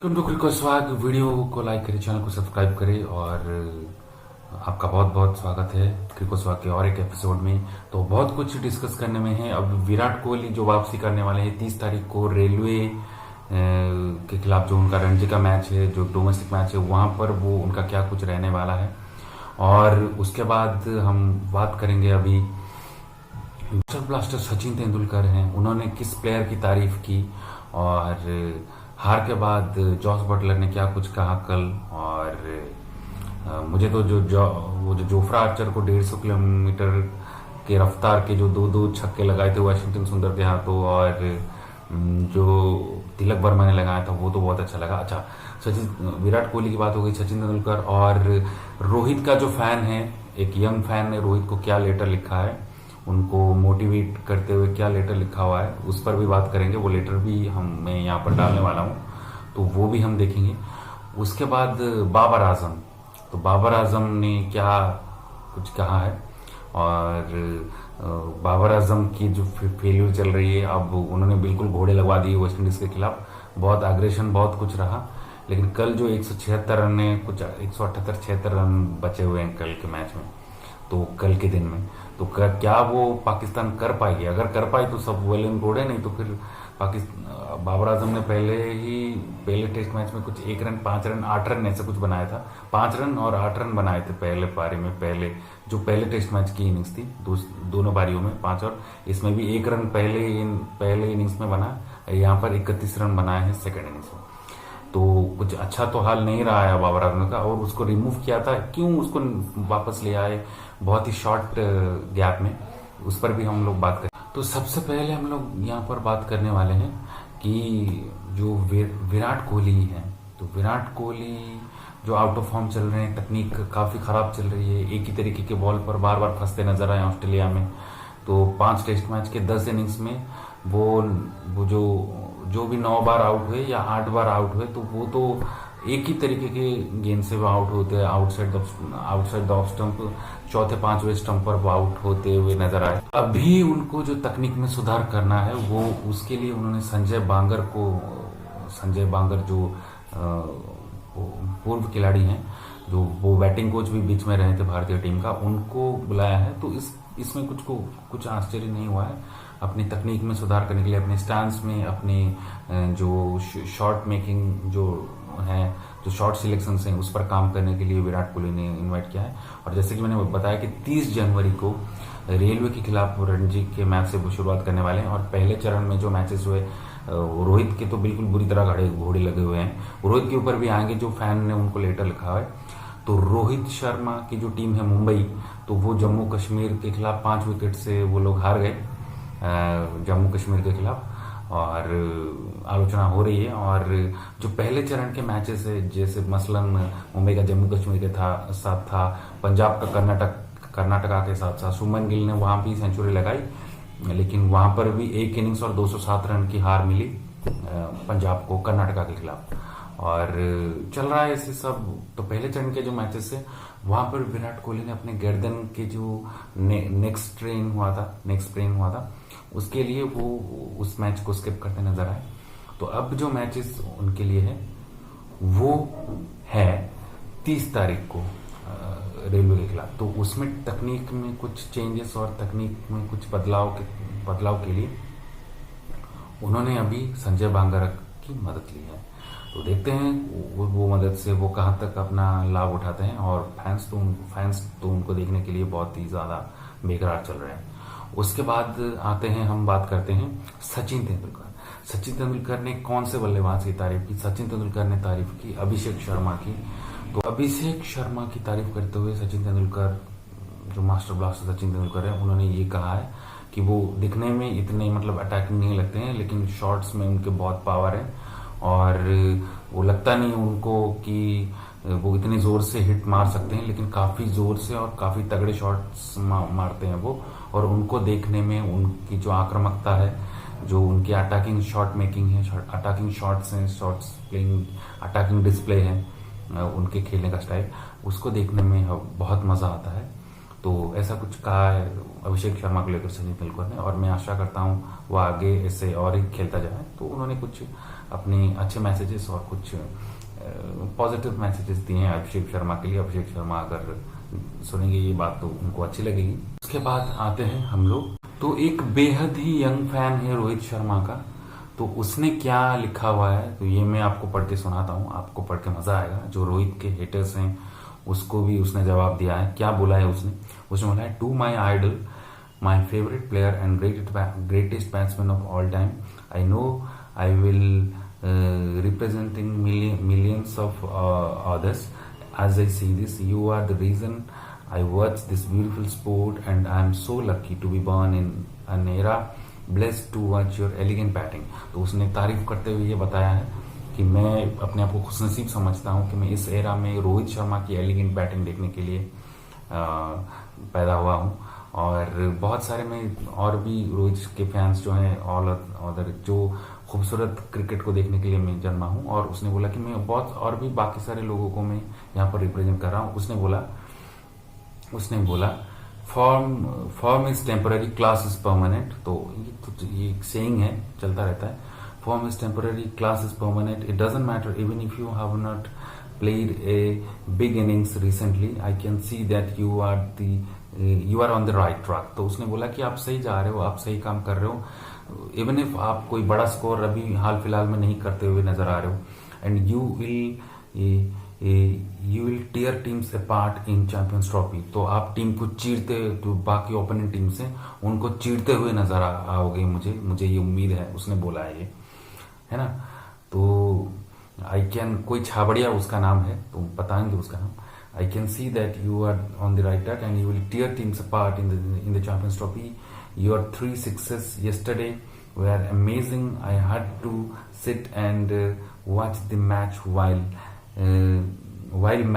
तुम लोग को स्वागत। वीडियो को लाइक करें, चैनल को सब्सक्राइब करें और आपका बहुत बहुत स्वागत है क्रिको स्वाग के और एक एपिसोड में। तो बहुत कुछ डिस्कस करने में है। अब विराट कोहली जो वापसी करने वाले हैं 30 तारीख को रेलवे के खिलाफ, जो उनका रणजी का मैच है, जो डोमेस्टिक मैच है, वहां पर वो उनका क्या कुछ रहने वाला है। और उसके बाद हम बात करेंगे अभी मास्टर ब्लास्टर सचिन तेंदुलकर हैं, उन्होंने किस प्लेयर की तारीफ की और हार के बाद जॉस बटलर ने क्या कुछ कहा कल। और मुझे तो वो जो जोफ्रा आर्चर को 150 किलोमीटर के रफ्तार के जो दो दो छक्के लगाए थे वाशिंगटन सुंदर के हाथों, और जो तिलक वर्मा ने लगाया था वो तो बहुत अच्छा लगा। अच्छा, सचिन विराट कोहली की बात हो गई, सचिन तेंदुलकर और रोहित का जो फैन है, एक यंग फैन ने रोहित को क्या लेटर लिखा है, उनको मोटिवेट करते हुए क्या लेटर लिखा हुआ है, उस पर भी बात करेंगे। वो लेटर भी मैं यहाँ पर डालने वाला हूँ, तो वो भी हम देखेंगे। उसके बाद बाबर आजम, तो बाबर आजम ने क्या कुछ कहा है। और बाबर आजम की जो फेल्यूर चल रही है, अब उन्होंने बिल्कुल घोड़े लगवा दिए वेस्ट इंडीज के खिलाफ। बहुत एग्रेशन, बहुत कुछ रहा, लेकिन कल जो 176 रन ने कुछ 178-76 रन बचे हुए हैं कल के मैच में, तो कल के दिन में, तो क्या वो पाकिस्तान कर पाएगी? अगर कर पाई तो सब वेल एंड गुड है, नहीं तो फिर पाकिस्तान। बाबर आजम ने पहले टेस्ट मैच में कुछ 1 रन 5 रन 8 रन ऐसा कुछ बनाया था, 5 रन और 8 रन बनाए थे पहले पारी में। पहले टेस्ट मैच की इनिंग्स थी, दोनों पारियों में 5, और इसमें भी 1 रन पहले इनिंग्स में बना। यहाँ पर 31 रन बनाए हैं सेकेंड इनिंग्स में। तो कुछ अच्छा तो हाल नहीं रहा है बाबर आजम का। और उसको रिमूव किया था, क्यों उसको वापस ले आए बहुत ही शॉर्ट गैप में, उस पर भी हम लोग बात करें। तो सबसे पहले हम लोग यहाँ पर बात करने वाले हैं कि जो विराट कोहली है, तो विराट कोहली जो आउट ऑफ फॉर्म चल रहे हैं, तकनीक काफी खराब चल रही है, एक ही तरीके के बॉल पर बार बार फंसते नजर आए ऑस्ट्रेलिया में। तो 5 टेस्ट मैच के 10 इनिंग्स में वो जो भी 9 बार आउट हुए या 8 बार आउट हुए, तो वो तो एक ही तरीके के गेंद से वो आउट होते हैं, आउटसाइड द ऑफ स्टंप, चौथे 5वें स्टंप पर वो आउट होते हुए नजर आए। अभी उनको जो तकनीक में सुधार करना है, वो उसके लिए उन्होंने संजय बांगर जो पूर्व खिलाड़ी हैं, जो वो बैटिंग कोच भी बीच में रहे थे भारतीय टीम का, उनको बुलाया है। तो इसमें कुछ आश्चर्य नहीं हुआ है। अपनी तकनीक में सुधार करने के लिए, अपने स्टांस में, अपने जो शॉट मेकिंग जो है, जो शॉट सिलेक्शन हैं, उस पर काम करने के लिए विराट कोहली ने इनवाइट किया है। और जैसे कि मैंने बताया कि 30 जनवरी को रेलवे के खिलाफ रणजी के मैच से वो शुरुआत करने वाले हैं। और पहले चरण में जो मैचेस हुए, रोहित के तो बिल्कुल बुरी तरह घोड़े लगे हुए हैं। रोहित के ऊपर भी आएंगे, जो फैन ने उनको लेटर लिखा है। तो रोहित शर्मा की जो टीम है मुंबई, तो वो जम्मू कश्मीर के खिलाफ 5 विकेट से वो लोग हार गए जम्मू कश्मीर के खिलाफ, और आलोचना हो रही है। और जो पहले चरण के मैचेस है, जैसे मसलन मुंबई का जम्मू कश्मीर के साथ था, पंजाब का कर्नाटका के साथ था, शुभमन गिल ने वहां भी सेंचुरी लगाई, लेकिन वहां पर भी 1 इनिंग्स और 207 रन की हार मिली पंजाब को कर्नाटका के खिलाफ। और चल रहा है ऐसे सब। तो पहले चरण के जो मैचेस है, वहां पर विराट कोहली ने अपने गर्दन के जो नेक्स्ट स्ट्रेन हुआ था, उसके लिए वो उस मैच को स्किप करते नजर आए। तो अब जो मैचेस उनके लिए है, वो है 30 तारीख को रेलवे के खिलाफ। तो उसमें तकनीक में कुछ चेंजेस और तकनीक में कुछ बदलाव के लिए उन्होंने अभी संजय बांगर की मदद ली है। तो देखते हैं वो मदद से वो कहाँ तक अपना लाभ उठाते हैं। और फैंस तो उनको देखने के लिए बहुत ही ज्यादा बेकरार चल रहे हैं। उसके बाद आते हैं, हम बात करते हैं सचिन तेंदुलकर ने कौन से बल्लेबाज की तारीफ की? सचिन तेंदुलकर ने तारीफ की अभिषेक शर्मा की। तो अभिषेक शर्मा की तारीफ करते हुए सचिन तेंदुलकर, जो मास्टर ब्लास्टर सचिन तेंदुलकर है, उन्होंने ये कहा है कि वो दिखने में इतने अटैकिंग नहीं लगते हैं, लेकिन शॉट्स में उनके बहुत पावर है। और वो लगता नहीं उनको कि वो इतनी जोर से हिट मार सकते हैं, लेकिन काफी जोर से और काफी तगड़े शॉट्स मारते हैं वो। और उनको देखने में उनकी जो आक्रामकता है, जो उनकी अटैकिंग शॉट मेकिंग है, अटैकिंग शॉट्स हैं, शॉट्स प्लेइंग, अटैकिंग डिस्प्ले है, उनके खेलने का स्टाइल, उसको देखने में बहुत मजा आता है। तो ऐसा कुछ कहा है अभिषेक शर्मा को लेकर सचिन तेंदुलकर ने, और मैं आशा करता हूँ वो आगे ऐसे और ही खेलता जाए। तो उन्होंने कुछ अपने अच्छे मैसेजेस और कुछ पॉजिटिव मैसेजेस दिए हैं अभिषेक शर्मा के लिए। अभिषेक शर्मा अगर सुनेंगे ये बात तो उनको अच्छी लगेगी। उसके बाद आते हैं हम लोग, तो एक बेहद ही यंग फैन है रोहित शर्मा का, तो उसने क्या लिखा हुआ है तो ये मैं आपको पढ़ के सुनाता हूँ, आपको पढ़ के मजा आएगा। जो रोहित के हेटर्स हैं उसको भी उसने जवाब दिया है। क्या बोला है उसने बोला है, to my idol, my favourite player and greatest batsman of all time, I know I will representing millions of others as I see this. You are the reason I watch this beautiful sport and I am so lucky to be born in an era blessed to watch your elegant batting. तो उसने तारीफ करते हुए ये बताया है कि मैं अपने आप को खुशनसीब समझता हूँ कि मैं इस एरा में रोहित शर्मा की एलिगेंट बैटिंग देखने के लिए पैदा हुआ हूँ। और बहुत सारे में और भी रोहित के फैंस जो हैं ऑल अदर जो खूबसूरत क्रिकेट को देखने के लिए मैं जन्मा हूँ। और उसने बोला कि मैं बहुत और भी बाकी सारे लोगों को मैं यहाँ पर रिप्रेजेंट कर रहा हूँ। उसने बोला form is temporary, class is permanent. तो ये सेइंग है, चलता रहता है। Form is temporary, class is permanent, it doesn't matter even if you have not played a big innings recently, I can see that you are on the right track. तो उसने बोला कि आप सही जा रहे हो, आप सही काम कर रहे हो, इवन इफ आप कोई बड़ा स्कोर अभी हाल फिलहाल में नहीं करते हुए नजर आ रहे हो, and you will tear teams apart in Champions Trophy. तो आप टीम को चीरते, तो बाकी ओपोनेंट टीम से उनको चीरते हुए नजर आओगे, मुझे ये उम्मीद है। उसने बोला है ये, है ना। तो आई कैन, कोई छाबड़िया उसका नाम है, तो बताएंगे उसका नाम। I can see that you are on the right track and you will tear teams apart in the Champions Trophy. Your 3 sixes yesterday were amazing. I had to sit and watch the match while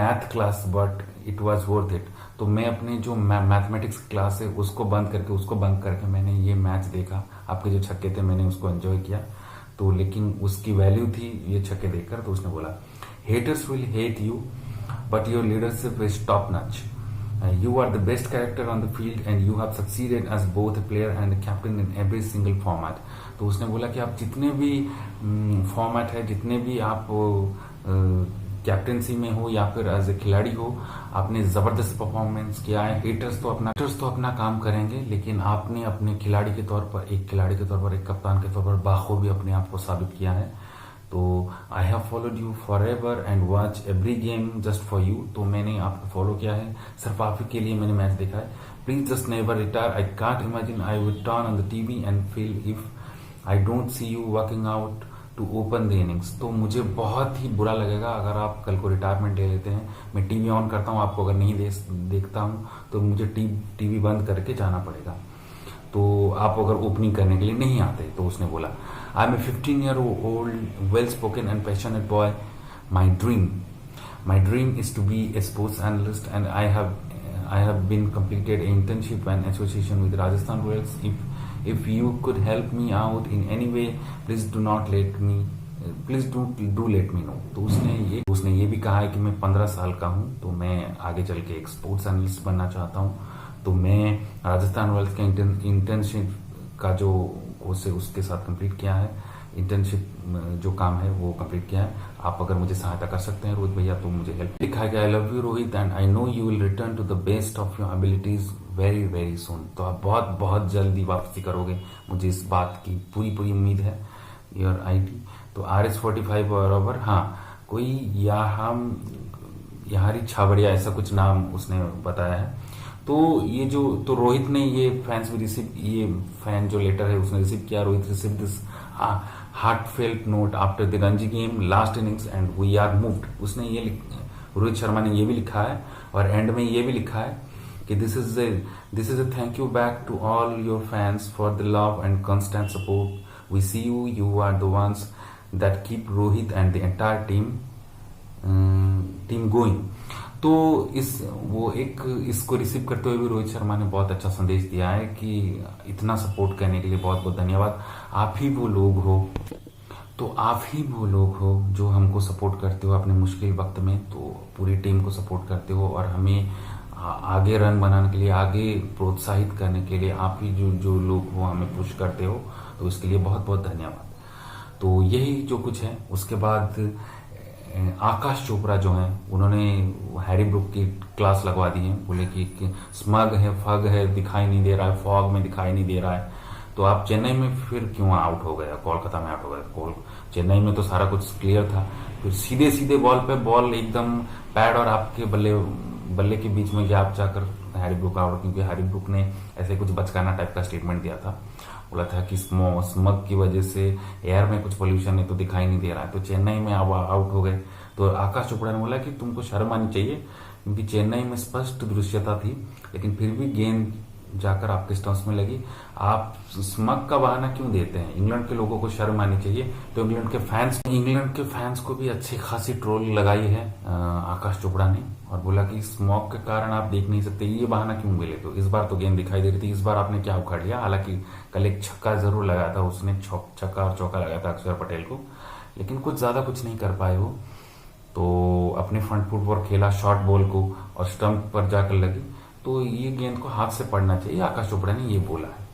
math class, but it was worth it. तो मैं अपने जो mathematics class है उसको बंद करके मैंने ये मैच देखा। आपके जो छक्के थे मैंने उसको एंजॉय किया, तो लेकिन उसकी वैल्यू थी ये छक्के देखकर। तो उसने बोला, haters will hate you but your leadership is top notch. You are the best character on the field and you have succeeded as both a player and a captain in every single format. तो उसने बोला कि आप जितने भी format है, जितने भी आप कैप्टेंसी में हो या फिर एज ए खिलाड़ी हो, आपने जबरदस्त परफॉर्मेंस किया है। हेटर्स तो अपना काम करेंगे, लेकिन आपने अपने खिलाड़ी के तौर पर, एक कप्तान के तौर पर बाखूबी अपने आप को साबित किया है। तो I have followed you for ever and watch every game just for you. तो मैंने आपको फॉलो किया है, सिर्फ आप ही के लिए मैंने मैच देखा है। Please just never retire, I can't imagine I would turn on the TV and feel if I don't see you working out to open the innings. तो मुझे बहुत ही बुरा लगेगा अगर आप कल को रिटायरमेंट ले लेते हैं। मैं टीवी ऑन करता हूँ, आपको अगर नहीं देखता हूँ तो मुझे टीवी बंद करके जाना पड़ेगा। तो आप अगर ओपनिंग करने के लिए नहीं आते। तो उसने बोला, I am a 15-year-old well spoken and passionate boy. My dream is to be a sports analyst and I have been completed internship and association with Rajasthan Royals. If you could help me out in any way, please do let me know. तो उसने ये भी कहा है कि मैं 15 साल का हूँ, तो मैं आगे चल के एक स्पोर्ट्स एनालिस्ट बनना चाहता हूँ। तो मैं राजस्थान रॉयल्स के इंटर्नशिप का जो कोर्स है उसके साथ कंप्लीट किया है, इंटर्नशिप जो काम है वो कंप्लीट किया है। आप अगर मुझे सहायता कर सकते हैं रोहित भैया तो मुझे हेल्प। लिखा है कि I love you Rohit and I know you will return to the best of your abilities very very soon. तो आप बहुत जल्दी वापसी करोगे, मुझे इस बात की पूरी उम्मीद है। योर आईडी तो RS45 बराबर, हाँ कोई यहारी छाबड़िया ऐसा कुछ नाम उसने बताया है। तो ये जो तो रोहित ने ये फैंस भी रिसीव, ये फैन जो लेटर है उसने रिसीव किया। Rohit receive this heartfelt note after the Ranji game last innings and we are moved. उसने ये रोहित शर्मा ने ये भी लिखा है और एंड में ये भी लिखा है कि this is a thank you back to all your fans for the love and constant support. We see you are the ones that keep Rohit and the entire team going. तो इसको रिसीव करते हुए भी रोहित शर्मा ने बहुत अच्छा संदेश दिया है कि इतना सपोर्ट करने के लिए बहुत धन्यवाद। आप ही वो लोग हो जो हमको सपोर्ट करते हो अपने मुश्किल वक्त में, तो पूरी टीम को सपोर्ट करते हो और हमें आगे रन बनाने के लिए, आगे प्रोत्साहित करने के लिए आप ही जो जो लोग हो हमें पुश करते हो, तो इसके लिए बहुत बहुत धन्यवाद। तो यही जो कुछ है। उसके बाद आकाश चोपड़ा जो हैं उन्होंने हैरी ब्रूक की क्लास लगवा दी है। बोले कि स्मग है, फग है, दिखाई नहीं दे रहा है, फॉग में दिखाई नहीं दे रहा है, तो आप चेन्नई में फिर क्यों आउट हो गए, कोलकाता में आउट हो गए। चेन्नई में तो सारा कुछ क्लियर था। फिर सीधे सीधे बॉल पे बॉल एकदम पैड और आपके बल्ले के बीच में गैप जाकर हैरी ब्रूक आउट, क्योंकि हैरी ब्रूक ने ऐसे कुछ बचकाना टाइप का स्टेटमेंट दिया था। बोला था कि स्मग की वजह से एयर में कुछ पोल्यूशन है तो दिखाई नहीं दे रहा है, तो चेन्नई में अब आउट हो गए। तो आकाश चोपड़ा ने बोला कि तुमको शर्म आनी चाहिए, क्योंकि चेन्नई में स्पष्ट दृश्यता थी, लेकिन फिर भी गेंद जाकर आपके स्टंप्स में लगी। आप स्मग का बहाना क्यों देते हैं? इंग्लैंड के लोगों को शर्म आनी चाहिए। तो इंग्लैंड के फैंस को भी अच्छी खासी ट्रोल लगाई है आकाश चोपड़ा ने, और बोला कि स्मॉग के कारण आप देख नहीं सकते, ये बहाना क्यों बोले। तो इस बार तो गेंद दिखाई दे रही थी, इस बार आपने क्या उखाड़ लिया। हालांकि कल एक छक्का जरूर लगाया था उसने, छक्का और चौका लगाया था अक्षर पटेल को, लेकिन कुछ ज्यादा कुछ नहीं कर पाए वो। तो अपने फ्रंट फुट पर खेला शॉर्ट बॉल को और स्टंप पर जाकर लगी, तो ये गेंद को हाथ से पड़ना चाहिए, आकाश चोपड़ा ने ये बोला है।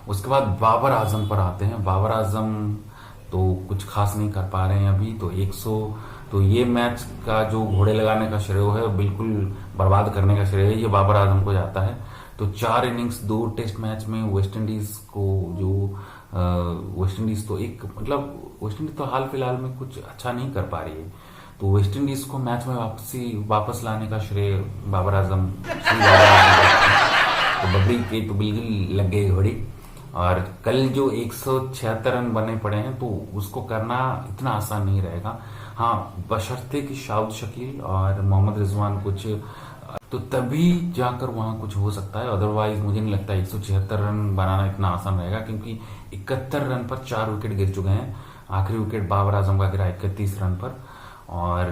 उसके बाद बाबर आजम पर आते हैं। बाबर आजम तो कुछ खास नहीं कर पा रहे हैं अभी। तो 100 तो ये मैच का जो घोड़े लगाने का श्रेय है, बिल्कुल बर्बाद करने का श्रेय ये बाबर आजम को जाता है। तो 4 इनिंग्स 2 टेस्ट मैच में वेस्ट इंडीज तो एक मतलब वेस्ट इंडीज तो हाल फिलहाल में कुछ अच्छा नहीं कर पा रही है, तो वेस्ट इंडीज को मैच में वापस लाने का श्रेय बाबर आजम तो बबरी के तो बिल्कुल लग गई घोड़ी। और कल जो 176 रन बने पड़े हैं, तो उसको करना इतना आसान नहीं रहेगा। हाँ, बशर्ते कि शाउद शकील और मोहम्मद रिजवान कुछ, तो तभी जाकर वहां कुछ हो सकता है। अदरवाइज मुझे नहीं लगता 176 रन बनाना इतना आसान रहेगा, क्योंकि 71 रन पर 4 विकेट गिर चुके हैं। आखिरी विकेट बाबर आजम का गिरा 31 रन पर, और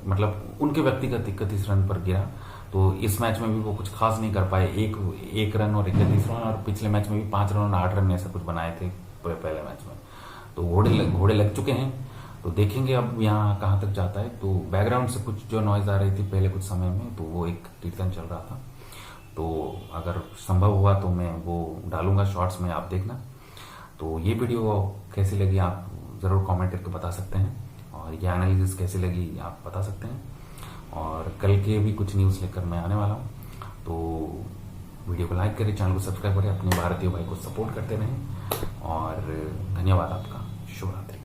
मतलब उनके व्यक्तिगत 31 रन पर गिरा। तो इस मैच में भी वो कुछ खास नहीं कर पाए, एक रन और 31 रन, और पिछले मैच में भी 5 रन और 8 रन ऐसा कुछ बनाए थे पहले मैच में। तो घोड़े लग चुके हैं, तो देखेंगे अब यहाँ कहाँ तक जाता है। तो बैकग्राउंड से कुछ जो नॉइज आ रही थी पहले कुछ समय में, तो वो एक कीर्तन चल रहा था, तो अगर संभव हुआ तो मैं वो डालूंगा शॉर्ट्स में, आप देखना। तो ये वीडियो कैसी लगी आप जरूर कमेंट करके बता सकते हैं, और ये एनालिसिस कैसी लगी आप बता सकते हैं। और कल के भी कुछ न्यूज़ लेकर मैं आने वाला हूँ, तो वीडियो को लाइक करें, चैनल को सब्सक्राइब करें, अपने भारतीय भाई को सपोर्ट करते रहें, और धन्यवाद आपका। शुभ रात्रि।